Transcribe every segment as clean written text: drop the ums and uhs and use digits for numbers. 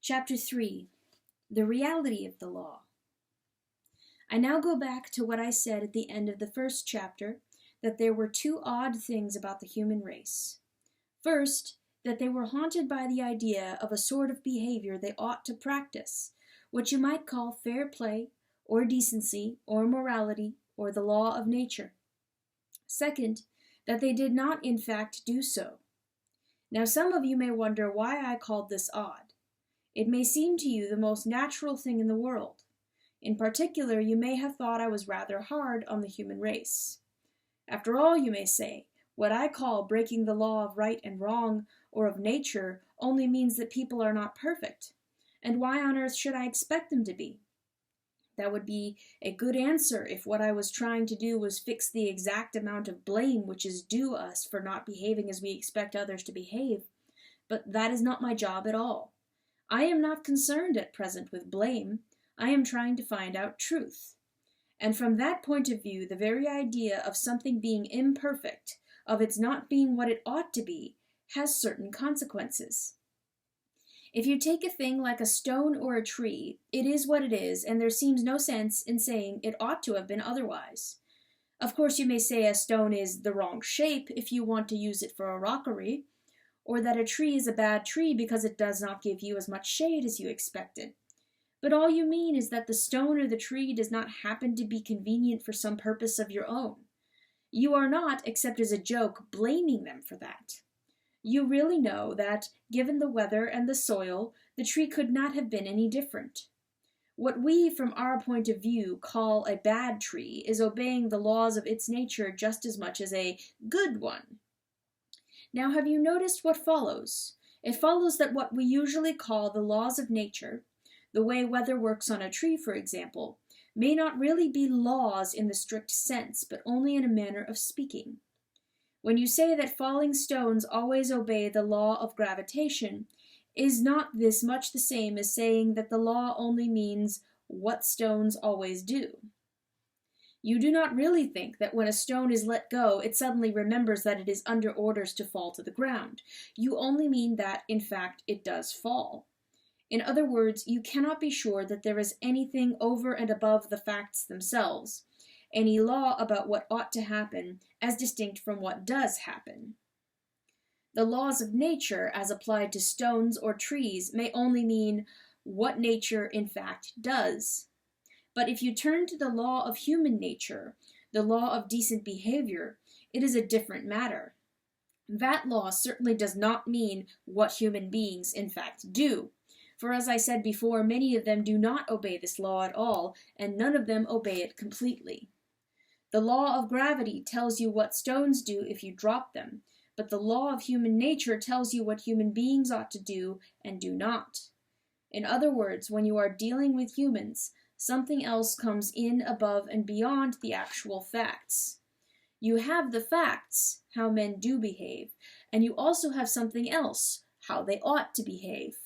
Chapter 3. The Reality of the Law. I now go back to what I said at the end of the first chapter, that there were two odd things about the human race. First, that they were haunted by the idea of a sort of behavior they ought to practice, what you might call fair play, or decency, or morality, or the law of nature. Second, that they did not in fact do so. Now some of you may wonder why I called this odd. It may seem to you the most natural thing in the world. In particular, you may have thought I was rather hard on the human race. After all, you may say, what I call breaking the law of right and wrong, or of nature, only means that people are not perfect. And why on earth should I expect them to be? That would be a good answer if what I was trying to do was fix the exact amount of blame which is due us for not behaving as we expect others to behave. But that is not my job at all. I am not concerned at present with blame. I am trying to find out truth. And from that point of view, the very idea of something being imperfect, of its not being what it ought to be, has certain consequences. If you take a thing like a stone or a tree, it is what it is, and there seems no sense in saying it ought to have been otherwise. Of course, you may say a stone is the wrong shape if you want to use it for a rockery, or that a tree is a bad tree because it does not give you as much shade as you expected. But all you mean is that the stone or the tree does not happen to be convenient for some purpose of your own. You are not, except as a joke, blaming them for that. You really know that, given the weather and the soil, the tree could not have been any different. What we, from our point of view, call a bad tree is obeying the laws of its nature just as much as a good one. Now, have you noticed what follows? It follows that what we usually call the laws of nature, the way weather works on a tree, for example, may not really be laws in the strict sense, but only in a manner of speaking. When you say that falling stones always obey the law of gravitation, is not this much the same as saying that the law only means what stones always do? You do not really think that when a stone is let go, it suddenly remembers that it is under orders to fall to the ground. You only mean that, in fact, it does fall. In other words, you cannot be sure that there is anything over and above the facts themselves, any law about what ought to happen as distinct from what does happen. The laws of nature, as applied to stones or trees, may only mean what nature, in fact, does. But if you turn to the law of human nature, the law of decent behavior, it is a different matter. That law certainly does not mean what human beings in fact do. For as I said before, many of them do not obey this law at all, and none of them obey it completely. The law of gravity tells you what stones do if you drop them, but the law of human nature tells you what human beings ought to do and do not. In other words, when you are dealing with humans, something else comes in above and beyond the actual facts. You have the facts, how men do behave, and you also have something else, how they ought to behave.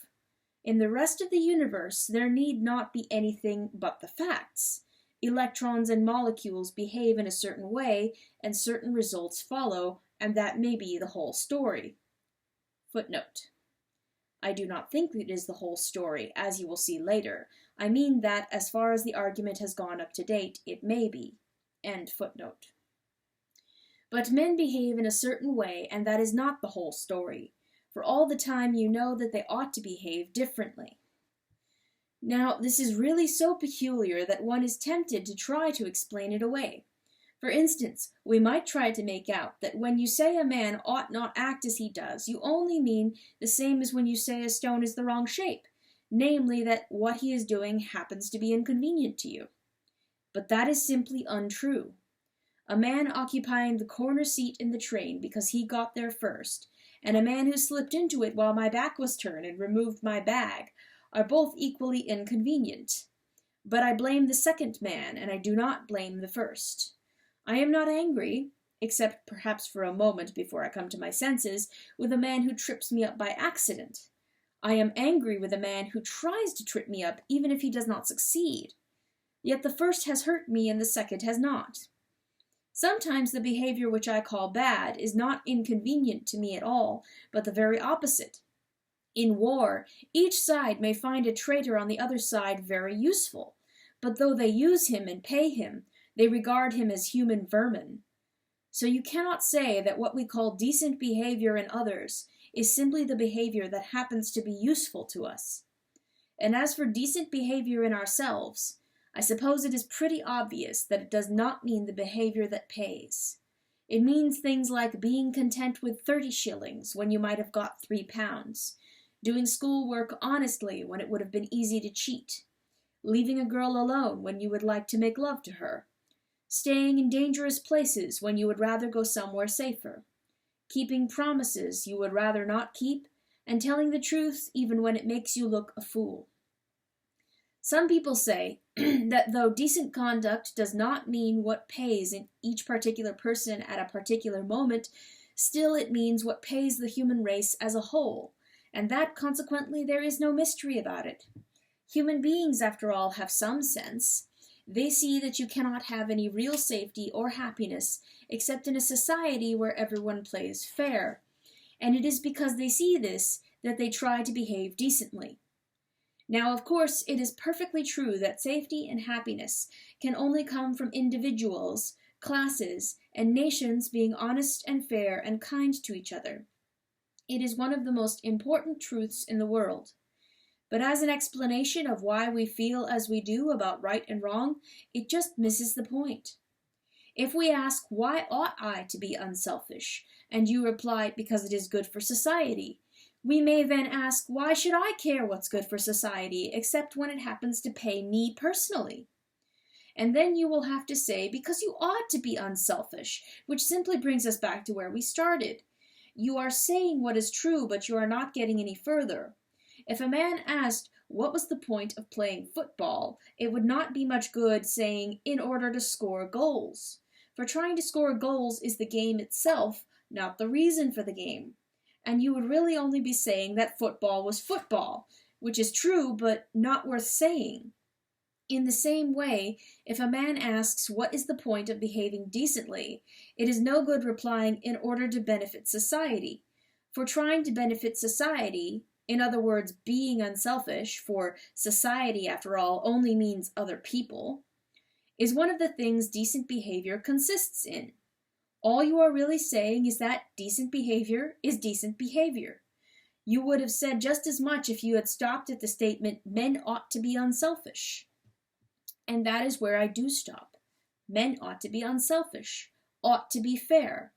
In the rest of the universe, there need not be anything but the facts. Electrons and molecules behave in a certain way, and certain results follow, and that may be the whole story. Footnote. I do not think it is the whole story, as you will see later. I mean that, as far as the argument has gone up to date, it may be. End footnote. But men behave in a certain way, and that is not the whole story. For all the time you know that they ought to behave differently. Now, this is really so peculiar that one is tempted to try to explain it away. For instance, we might try to make out that when you say a man ought not act as he does, you only mean the same as when you say a stone is the wrong shape, namely that what he is doing happens to be inconvenient to you. But that is simply untrue. A man occupying the corner seat in the train because he got there first, and a man who slipped into it while my back was turned and removed my bag, are both equally inconvenient. But I blame the second man, and I do not blame the first. I am not angry, except perhaps for a moment before I come to my senses, with a man who trips me up by accident. I am angry with a man who tries to trip me up even if he does not succeed. Yet the first has hurt me and the second has not. Sometimes the behavior which I call bad is not inconvenient to me at all, but the very opposite. In war, each side may find a traitor on the other side very useful, but though they use him and pay him, they regard him as human vermin. So you cannot say that what we call decent behavior in others is simply the behavior that happens to be useful to us. And as for decent behavior in ourselves, I suppose it is pretty obvious that it does not mean the behavior that pays. It means things like being content with 30 shillings when you might have got 3 pounds, doing schoolwork honestly when it would have been easy to cheat, leaving a girl alone when you would like to make love to her, staying in dangerous places when you would rather go somewhere safer, keeping promises you would rather not keep, and telling the truth even when it makes you look a fool. Some people say that though decent conduct does not mean what pays in each particular person at a particular moment, still it means what pays the human race as a whole, and that consequently there is no mystery about it. Human beings, after all, have some sense. They see that you cannot have any real safety or happiness except in a society where everyone plays fair, and it is because they see this that they try to behave decently. Now, of course, it is perfectly true that safety and happiness can only come from individuals, classes, and nations being honest and fair and kind to each other. It is one of the most important truths in the world. But as an explanation of why we feel as we do about right and wrong, it just misses the point. If we ask, why ought I to be unselfish? And you reply, because it is good for society. We may then ask, why should I care what's good for society, except when it happens to pay me personally? And then you will have to say, because you ought to be unselfish, which simply brings us back to where we started. You are saying what is true, but you are not getting any further. If a man asked, what was the point of playing football, it would not be much good saying, in order to score goals. For trying to score goals is the game itself, not the reason for the game. And you would really only be saying that football was football, which is true, but not worth saying. In the same way, if a man asks what is the point of behaving decently, it is no good replying in order to benefit society. For trying to benefit society, in other words, being unselfish, for society, after all, only means other people, is one of the things decent behavior consists in. All you are really saying is that decent behavior is decent behavior. You would have said just as much if you had stopped at the statement, men ought to be unselfish. And that is where I do stop. Men ought to be unselfish, ought to be fair.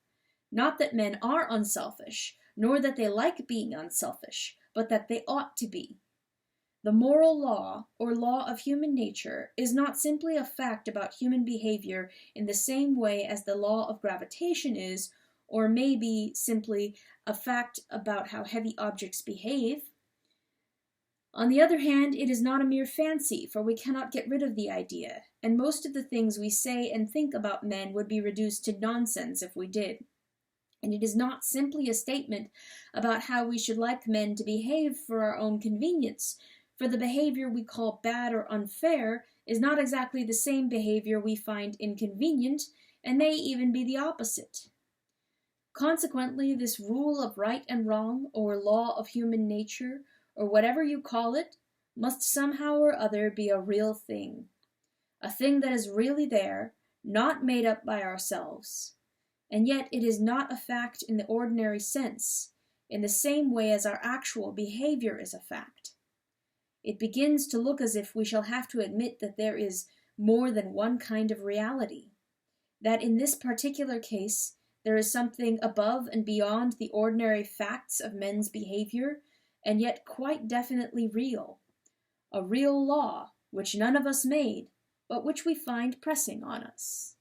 Not that men are unselfish, nor that they like being unselfish, but that they ought to be. The moral law, or law of human nature, is not simply a fact about human behavior in the same way as the law of gravitation is, or maybe simply a fact about how heavy objects behave. On the other hand, it is not a mere fancy, for we cannot get rid of the idea, and most of the things we say and think about men would be reduced to nonsense if we did. And it is not simply a statement about how we should like men to behave for our own convenience, for the behavior we call bad or unfair is not exactly the same behavior we find inconvenient, and may even be the opposite. Consequently, this rule of right and wrong, or law of human nature, or whatever you call it, must somehow or other be a real thing. A thing that is really there, not made up by ourselves. And yet it is not a fact in the ordinary sense, in the same way as our actual behavior is a fact. It begins to look as if we shall have to admit that there is more than one kind of reality, that in this particular case there is something above and beyond the ordinary facts of men's behavior, and yet quite definitely real, a real law which none of us made, but which we find pressing on us.